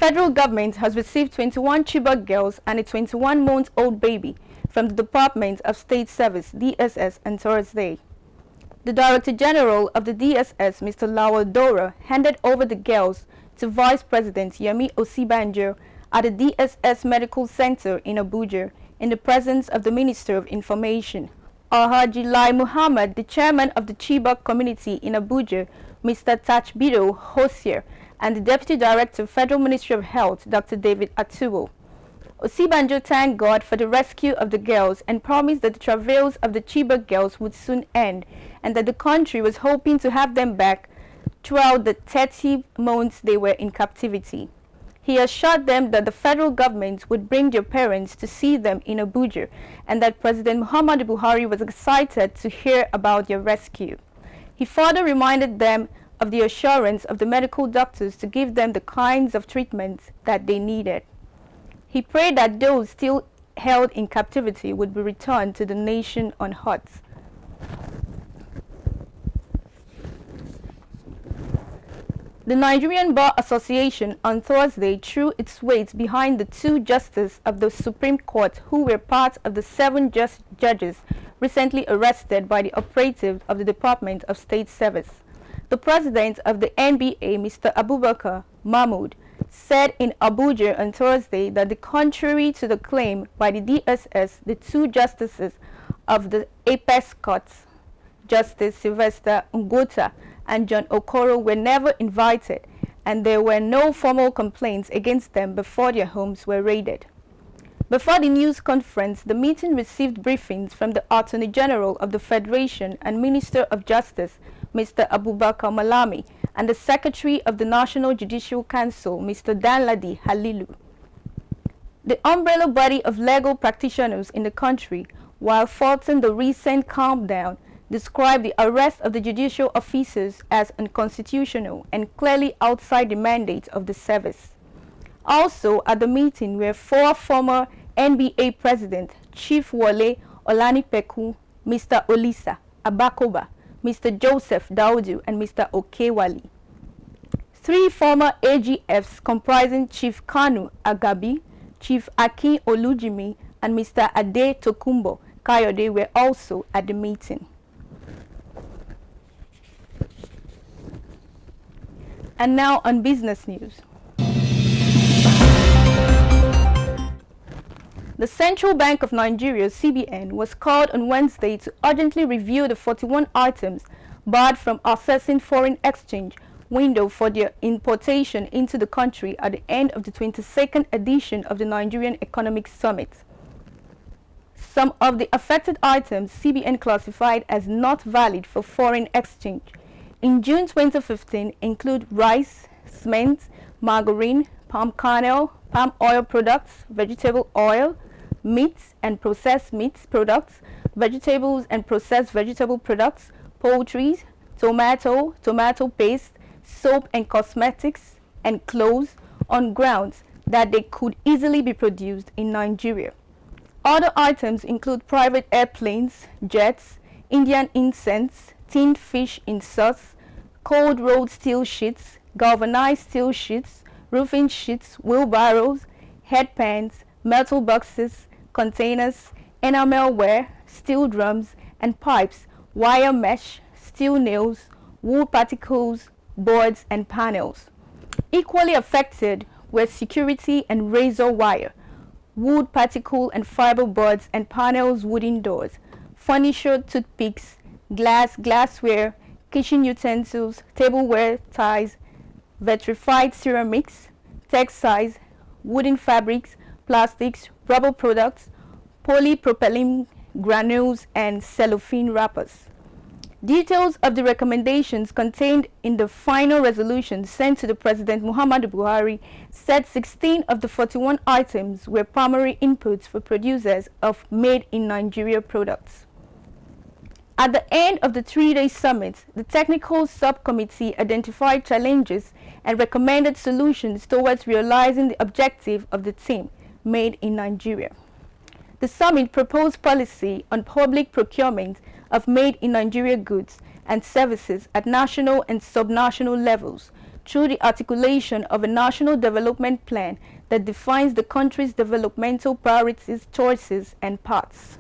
federal government has received 21 Chibok girls and a 21-month-old baby from the Department of State Service (DSS) on Thursday. The Director General of the DSS, Mr. Lawal Dora, handed over the girls to Vice President Yemi Osibanjo at the DSS Medical Center in Abuja in the presence of the Minister of Information. Alhaji Lai Muhammad, the chairman of the Chibok community in Abuja, Mr. Tachbido Hosier, and the Deputy Director, Federal Ministry of Health, Dr. David Atubo. Osibanjo thanked God for the rescue of the girls and promised that the travails of the Chibok girls would soon end and that the country was hoping to have them back throughout the 30 months they were in captivity. He assured them that the federal government would bring their parents to see them in Abuja and that President Muhammadu Buhari was excited to hear about their rescue. He further reminded them of the assurance of the medical doctors to give them the kinds of treatments that they needed. He prayed that those still held in captivity would be returned to the nation unhurt. The Nigerian Bar Association on Thursday threw its weight behind the 2 justices of the Supreme Court who were part of the 7 judges recently arrested by the operatives of the Department of State Service. The president of the NBA, Mr. Abubakar Mahmood, said in Abuja on Thursday that contrary to the claim by the DSS, the 2 justices of the Apex Court, Justice Sylvester Ngota and John Okoro, were never invited, and there were no formal complaints against them before their homes were raided. Before the news conference, the meeting received briefings from the Attorney General of the Federation and Minister of Justice, Mr. Abubakar Malami, and the Secretary of the National Judicial Council, Mr. Danladi Halilu. The umbrella body of legal practitioners in the country, while faulting the recent calm down, described the arrest of the judicial officers as unconstitutional and clearly outside the mandate of the service. Also at the meeting were 4 former NBA President, Chief Wole Olanipeku, Mr. Olisa Abakoba, Mr. Joseph Daudu, and Mr. Okewali. 3 former AGFs comprising Chief Kanu Agabi, Chief Akin Olujimi, and Mr. Ade Tokumbo Kayode were also at the meeting. And now on business news. The Central Bank of Nigeria, CBN, was called on Wednesday to urgently review the 41 items barred from accessing foreign exchange window for their importation into the country at the end of the 22nd edition of the Nigerian Economic Summit. Some of the affected items CBN classified as not valid for foreign exchange in June 2015 include rice, cement, margarine, palm kernel, palm oil products, vegetable oil, meats and processed meat products, vegetables and processed vegetable products, poultry, tomato paste, soap and cosmetics, and clothes on grounds that they could easily be produced in Nigeria. Other items include private airplanes, jets, Indian incense, tinned fish in sauce, cold rolled steel sheets, galvanized steel sheets, roofing sheets, wheelbarrows, headpans, metal boxes, containers, enamel ware, steel drums and pipes, wire mesh, steel nails, wood particles, boards and panels. Equally affected were security and razor wire, wood particle and fiber boards and panels, wooden doors, furniture, toothpicks, glassware, kitchen utensils, tableware, ties, vitrified ceramics, textiles, wooden fabrics, plastics, rubber products, polypropylene granules, and cellophane wrappers. Details of the recommendations contained in the final resolution sent to the President Muhammadu Buhari said 16 of the 41 items were primary inputs for producers of made-in-Nigeria products. At the end of the 3-day summit, the technical subcommittee identified challenges and recommended solutions towards realizing the objective of the theme, Made in Nigeria. The summit proposed policy on public procurement of made-in-Nigeria goods and services at national and subnational levels, through the articulation of a national development plan that defines the country's developmental priorities, choices, and paths.